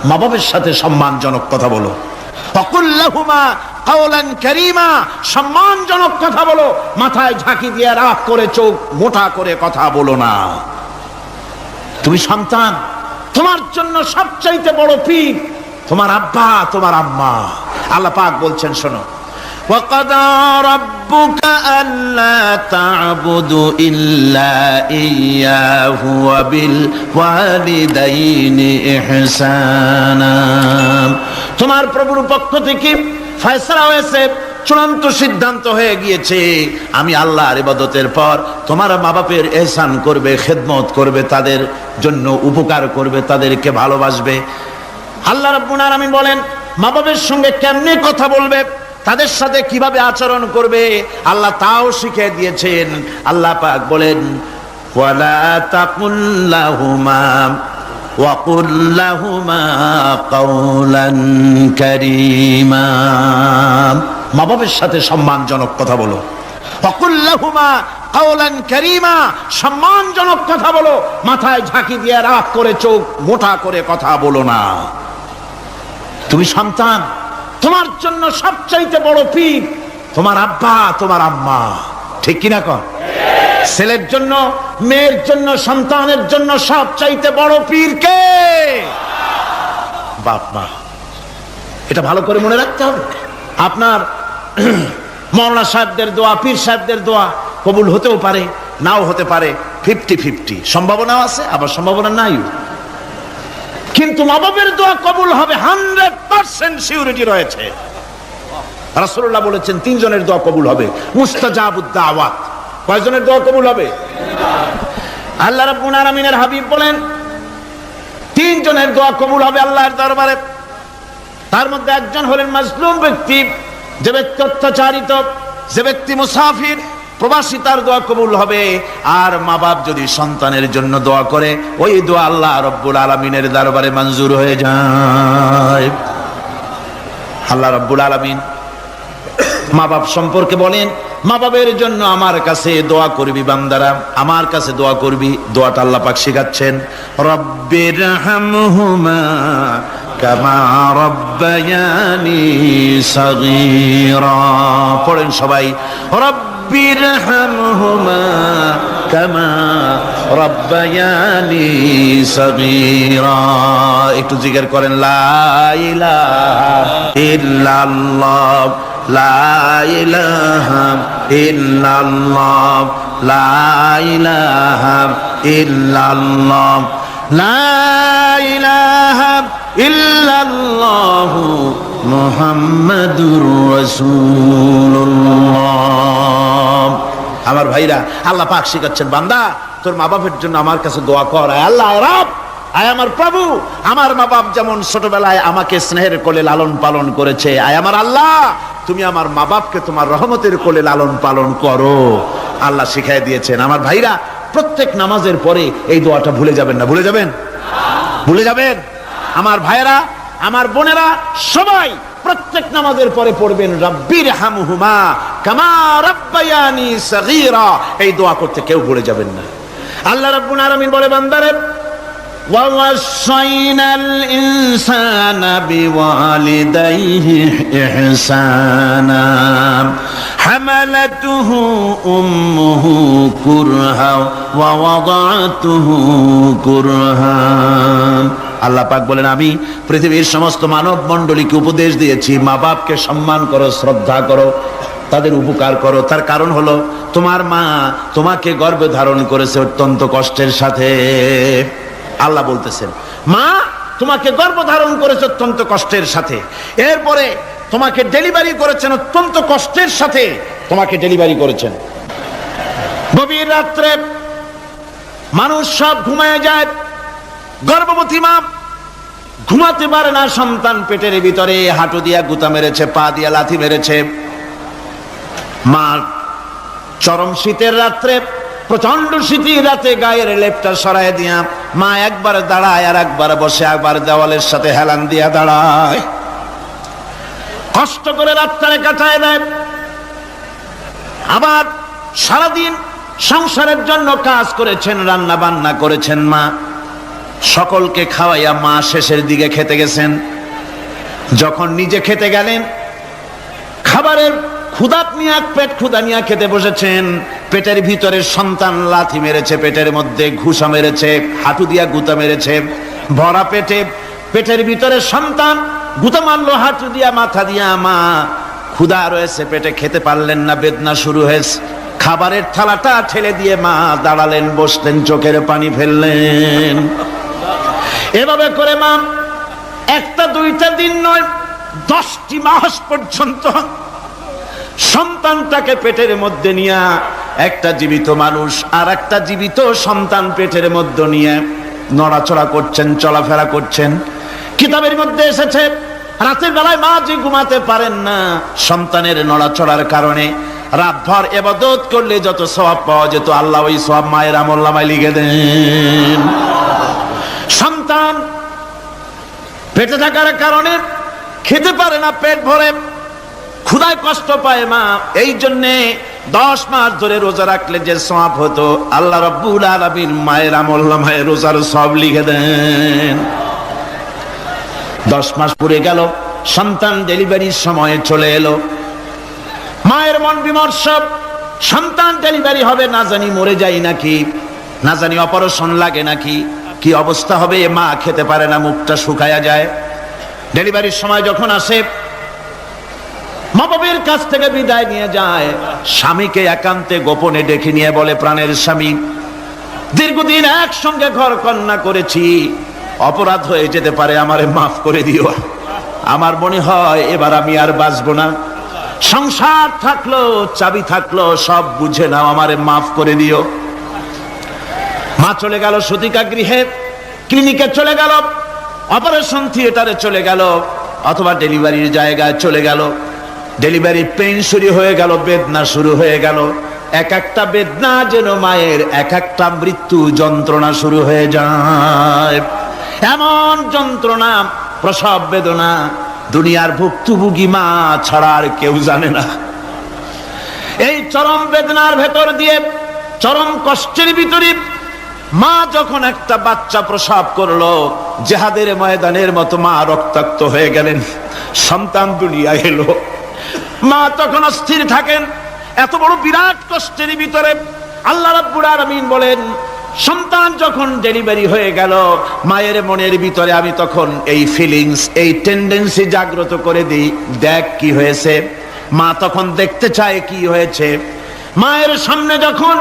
মা বাবার সাথে সম্মানজনক কথা বলো। ফাকুল লাহুমা কাওলান কারীমা, সম্মানজনক কথা বলো, মাথায় ঝাঁকি দিয়ে রাগ করে চোখ মোটা করে কথা বলো না। তুমি সন্তান, তোমার জন্য সবচাইতে বড় পীর তোমার আব্বা, তোমার আম্মা। আল্লাহ পাক বলছেন শোনো, وَقَضَى رَبُّكَ أَلَّا تَعْبُدُوا إِلَّا إِيَّاهُ وَبِالْوَالِدَيْنِ إِحْسَانًا। তোমার প্রভুর পক্ষ থেকে ফয়সালা হয়েছে, চূড়ান্ত সিদ্ধান্ত হয়ে গিয়েছে, আমি আল্লাহর ইবাদতের পর তোমার মা বাপের ইহসান করবে, খেদমত করবে, তাদের জন্য উপকার করবে, তাদেরকে ভালোবাসবে। আল্লাহ রাব্বুল আলামিন বলেন মা বাবার সঙ্গে কেমনে কথা বলবে, তাদের সাথে কিভাবে আচরণ করবে, আল্লাহ তাও শিখিয়ে দিয়েছেন। আল্লাহ পাক বলেন ওয়ালা তাকুল লাহুমা ওয়া কুল লাহুমা কাওলান কারীমা। মা বাবার সাথে সম্মানজনক কথা বলো। ওয়া কুল লাহুমা কাওলান কারীমা, সম্মানজনক কথা বলো, মাথায় ঝাঁকি দিয়ে রাগ করে চোখ মোটা করে কথা বলো না। তুমি সন্তান, তোমার জন্য সবচাইতে বড় পীর তোমার আব্বা, তোমার আম্মা। ঠিক কিনা কর? ছেলের জন্য, মেয়ের জন্য, সন্তানের জন্য সবচাইতে বড় পীর কে? বাপ মা। এটা ভালো করে মনে রাখতে হবে। আপনার মাওলানা সাহেবদের দোয়া, পীর সাহেবদের দোয়া কবুল হতেও পারে, নাও হতে পারে, 50-50 সম্ভাবনাও আছে, আবার সম্ভাবনা নাই। কিন্তু মা বাবার দোয়া কবুল হবে 100% সিউরিটি রয়েছে। রাসূলুল্লাহ বলেছেন 3 জনের দোয়া কবুল হবে, মুস্তাজাবুদ দাওয়াত। কয়জনের দোয়া কবুল হবে? আল্লাহ রাব্বুল আলামিনের হাবিব বলেন 3 জনের দোয়া কবুল হবে আল্লাহর দরবারে। তার মধ্যে একজন হলেন মাজলুম ব্যক্তি, যে ব্যক্তি অত্যাচারিত, যে ব্যক্তি মুসাফির, প্রবাসী, তার দোয়া কবুল হবে। আর মা বাপ যদি সন্তানের জন্য দোয়া করে, ওই দোয়া আল্লাহ রাব্বুল আলামিনের দরবারে মঞ্জুর হয়ে যায়। আল্লাহ রাব্বুল আলামিন মা বাপ সম্পর্কে বলেন, মা বাবের জন্য আমার কাছে দোয়া করবি বান্দারা, আমার কাছে দোয়া করবি। দোয়াটা আল্লাহ পাক শেখাচ্ছেন, রব্বিরহামহুমা কামা রব্বায়ানি সাগীরা। পড়েন সবাই, রব্বিরহামহুমা কামা রব্বায়ানি সাগীরা। একটু জিকির করেন, লা ইলাহা ইল্লাল্লাহ, লা ইলাহা ইল্লাল্লাহ, লা ইলাহা ইল্লাল্লাহ, লা ইলাহা ইল্লাল্লাহ মুহাম্মাদুর রাসূলুল্লাহ। আমার ভাইরা, আল্লাহ পাক শিখাচ্ছেন, বান্দা তোর মা বাপের জন্য আমার কাছে দোয়া কর। আল্লাহ রব, আয় আমার প্রভু, আমার মা বাপ যেমন ছোটবেলায় আমাকে স্নেহের কোলে লালন পালন করেছে, আয় আমার আল্লাহ তুমি আমার মা বাপকে তোমার রহমতের কোলে লালন পালন করো। আল্লাহ শিখাই দিয়েছেন। আমার ভাইরা, প্রত্যেক নামাজের পরে এই দোয়াটা ভুলে যাবেন না। ভুলে যাবেন? ভুলে যাবেন? আমার ভাইরা, আমার বোনেরা, সবাই প্রত্যেক নামাজের পরে পড়বেন, রব্বিরহামহুমা কামা রব্বায়ানি সাগীরা। এই দোয়া করতে কেউ ভুলে যাবেন না। আল্লাহ রাব্বুল আলামিন বলে, বান্দারে وَوَصَّيْنَا الْإِنسَانَ بِوَالِدَيْهِ إِحْسَانًا حَمَلَتْهُ أُمُّهُ كُرْهًا وَوَضَعَتْهُ كُرْهًا। আল্লাহ পাক বলেন, আমি পৃথিবীর সমস্ত মানব মণ্ডলীকে উপদেশ দিয়েছি, মা বাপকে সম্মান করো, শ্রদ্ধা করো, তাদের উপকার করো। তার কারণ হলো তোমার মা তোমাকে গর্ভে ধারণ করেছে অত্যন্ত কষ্টের সাথে। আল্লাহ বলতেছেন, মা তোমাকে গর্ভধারণ করেছে অত্যন্ত কষ্টের সাথে, এরপরে তোমাকে ডেলিভারি করেছেন অত্যন্ত কষ্টের সাথে, তোমাকে ডেলিভারি করেছেন। গভীর রাত্রে মানুষ সব ঘুমায় যায়, গর্ভবতী মা ঘুমাতে পারে না, সন্তান পেটের ভিতরে, হাঁটু দিয়া গুতা মেরেছে, পা দিয়া লাথি মেরেছে। মা চরম শীতের রাত্রে, প্রচন্ড শীতের রাতে গায়ের লেপটা সরায় দিয়া মা একবার দাঁড়ায়, আর একবার বসে, একবার দেওয়ালের সাথে হেলান দিয়া দাঁড়ায়, কষ্ট করে রাতটারে কাটায় দেয়। আবার সারাদিন সংসারের জন্য কাজ করেছেন, রান্না বান্না করেছেন মা, সকলকে খাওয়াইয়া মা শেষের দিকে খেতে গেছেন। যখন নিজে খেতে গেলেন, খাবারের ক্ষুধা নিয়ে পেট ক্ষুধা নিয়ে খেতে বসেছেন, পেটের ভিতরে সন্তান লাথি মেরেছে, পেটের মধ্যে ঘুষা মেরেছে, হাঁটু দিয়া গুতা মেরেছে, ভরা পেটে পেটের ভিতরে সন্তান গুতা মারলো হাঁটু দিয়া মাথা দিয়া। মা ক্ষুধা রয়েছে পেটে, খেতে পারলেন না, বেদনা শুরু হয়েছে। খাবারের থালাটা ঠেলে দিয়ে মা দাঁড়ালেন, বসলেন, চোখের পানি ফেললেন। এভাবে করে মা একটা দুইটা দিন নয়, 10টি মাস পর্যন্ত সন্তানটাকে পেটের মধ্যে নিয়ে, একটা জীবিত মানুষ আর একটা জীবিত সন্তান পেটের মধ্যে নিয়ে নড়াচড়া করছেন, চলাফেরা করছেন। কিতাবের মধ্যে এসেছে রাতের বেলায় মা যে ঘুমাতে পারেন না সন্তানের নড়াচড়ার কারণে, রাতভর ইবাদত করলে যত সওয়াব পাওয়া যেত আল্লাহ ওই সওয়াব মায়ের আমলনামায় লিখে দেন। সন্তান পেটে থাকার কারণে খেতে পারে না, পেট ভরে ক্ষুধায় কষ্ট পায় মা, এই জন্যে 10 মাস ধরে রোজা রাখলে যে সওয়াব হতো আল্লাহ রাব্বুল আলামিন মায়ের আমলনামায় রোজার সওয়াব লিখে দেন। 10 মাস পুরে গেল, সন্তান ডেলিভারির সময় চলে এলো। মায়ের মন বিমর্ষ, সন্তান ডেলিভারি হবে, না জানি মরে যাই নাকি, না জানি অপারেশন লাগে নাকি, কি অবস্থা হবে। মা খেতে পারে না, মুখটা শুকায়া যায়। ডেলিভারির সময় যখন আসে, মা বাবার কাছ থেকে বিদায় নিয়ে যায়, স্বামীকে একান্তে গোপনে ডেকে নিয়ে বলে, প্রাণের স্বামী, দীর্ঘদিন একসঙ্গে ঘর কন্যা করেছি, অপরাধ হয়ে যেতে পারে, আমারে মাফ করে দিও। আমার মনে হয় এবার আমি আর বাঁচবো না। সংসার থাকলো, চাবি থাকলো, সব বুঝে নাও, আমারে মাফ করে দিও। মা চলে গেল সতিকা গৃহে, ক্লিনিকে চলে গেল, অপারেশন থিয়েটারে চলে গেল, অথবা ডেলিভারির জায়গায় চলে গেল। ডেলিভারি পেইন শুরু হয়ে গেল, বেদনা শুরু হয়ে গেল। এক একটা বেদনা যেন মায়ের এক একটা মৃত্যু যন্ত্রণা শুরু হয়ে যায়। এমন যন্ত্রণা, প্রসব বেদনা দুনিয়ার ভুক্তভোগী মা ছাড়া আর কেউ জানে না। এই চরম বেদনার ভেতর দিয়ে, চরম কষ্টের ভিতরে মা যখন একটা বাচ্চা প্রসব করলো, জিহাদের ময়দানের মতো মা রক্তাক্ত হয়ে গেলেন, সন্তান দুনিয়ায় এলো। মা তখন অস্থির থাকেন। এত বড় বিরাট কষ্টের ভিতরে আল্লাহ রাব্বুল আলামিন বলেন, সন্তান যখন ডেলিভারি হয়ে গেল, মায়ের মনের ভিতরে আমি তখন এই ফিলিংস, এই টেন্ডেন্সি জাগ্রত করে দিই, দেখ কি হয়েছে। মা তখন দেখতে চায় কি হয়েছে। মায়ের সামনে যখন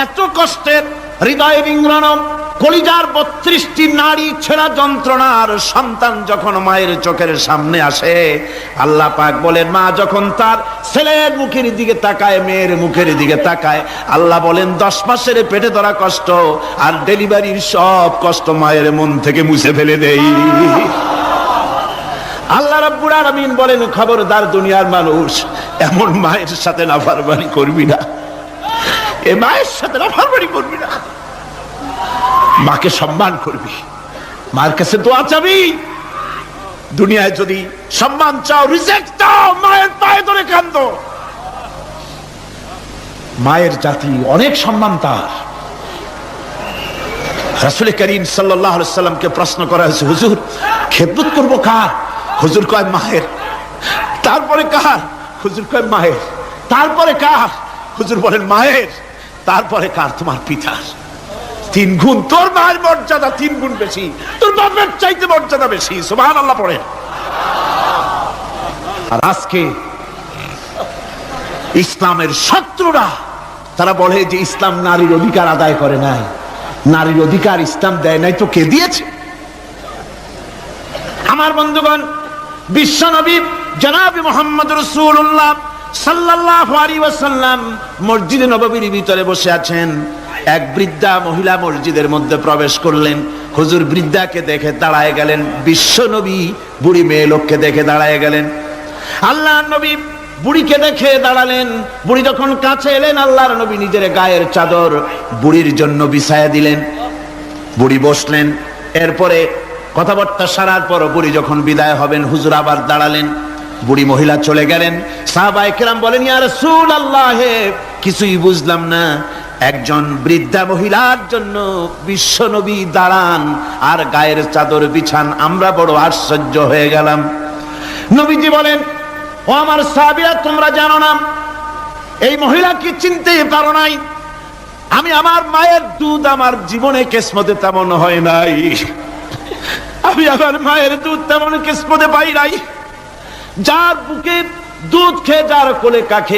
এত কষ্টের, হৃদয় বিংরণ, কলিজার 32টি নাড়ি ছেঁড়া যন্ত্রণার সন্তান যখন মায়ের চোখের সামনে আসে, আল্লাহ পাক বলেন, মা যখন তার ছেলের মুখের দিকে তাকায়, মেয়ের মুখের দিকে তাকায়, আল্লাহ বলেন 10 মাসের পেটে ধরা কষ্ট আর ডেলিভারির সব কষ্ট মায়ের মন থেকে মুছে ফেলে দেই। আল্লাহ রাব্বুল আলামিন বলেন, খবরদার দুনিয়ার মানুষ, এমন মায়ের সাথে নাফরমানি করবি না, এ মায়ের সাথে নাফরমানি করবি না, মাকে সম্মান করবি, মার কাছে দোয়া চাবি। দুনিয়ায় যদি সম্মান চাও, রিজেক্ট দাও, মায়ের পায়ে ধরে কাঁদো। মায়ের জাতি অনেক সম্মান তার। রাসূল করিম সাল্লাল্লাহু আলাইহি সাল্লামকে প্রশ্ন করা হয়েছে, হুজুর খেদমত করব কার? হুজুর কয় মায়ের। তারপরে কার? হুজুর কয় মায়ের। তারপরে কার? হুজুর বলেন মায়ের। তারপরে কার? তোমার পিতার। 3 গুণ। তোর মায়ের মর্যাদা 3 গুণ বেশি, তোর বাপের চাইতে মর্যাদা বেশি। সুবহানাল্লাহ পড়েন। আর আজকে ইসলামের শত্রুরা তারা বলে যে ইসলাম নারীর অধিকার আদায় করে নাই। নারীর অধিকার ইসলাম দেয় নাই তো কে দিয়েছে? আমার বন্ধুগণ, বিশ্বনবী জনাব মুহাম্মদ রাসূলুল্লাহ সাল্লাল্লাহু আলাইহি ওয়াসাল্লাম মসজিদে নববীর ভিতরে বসে আছেন। এক বৃদ্ধা মহিলা মসজিদের মধ্যে প্রবেশ করলেন। হুজুর বৃদ্ধাকে দেখে দাঁড়ায় গেলেন, বিশ্বনবী বুড়ি মেয়ে লোককে দেখে দাঁড়ায় গেলেন। আল্লাহর নবী বুড়িকে দেখে দাঁড়ালেন। বুড়ি যখন কাছে এলেন, আল্লাহর নবী নিজের গায়ের চাদর বুড়ির জন্য বিছায়া দিলেন। বুড়ি বসলেন। এরপরে কথাবার্তা সারার পর বুড়ি যখন বিদায় হবেন, হুজুর আবার দাঁড়ালেন। বুড়ি মহিলা চলে গেলেন। সাহাবায়ে কেরাম বলেন, ইয়া রাসূলুল্লাহ, কিছুই বুঝলাম না, একজন বৃদ্ধা মহিলার জন্য বিশ্ব নবী দাঁড়ান আর গায়ের চাদর বিছান। আমরা বড় আশ্চর্য হয়ে গেলাম। নবীজি বলেন, ও আমার সাহাবীরা, তোমরা জানো না এই মহিলাকে চিনতে পারো নাই? আমি আমার মায়ের দুধ আমার জীবনে কিসমতে তেমন হয় নাই, আমি আমার মায়ের দুধ তেমন কিসমতে পাই নাই। যার বুকে দুধ খেয়ে, যার কোলে কাকে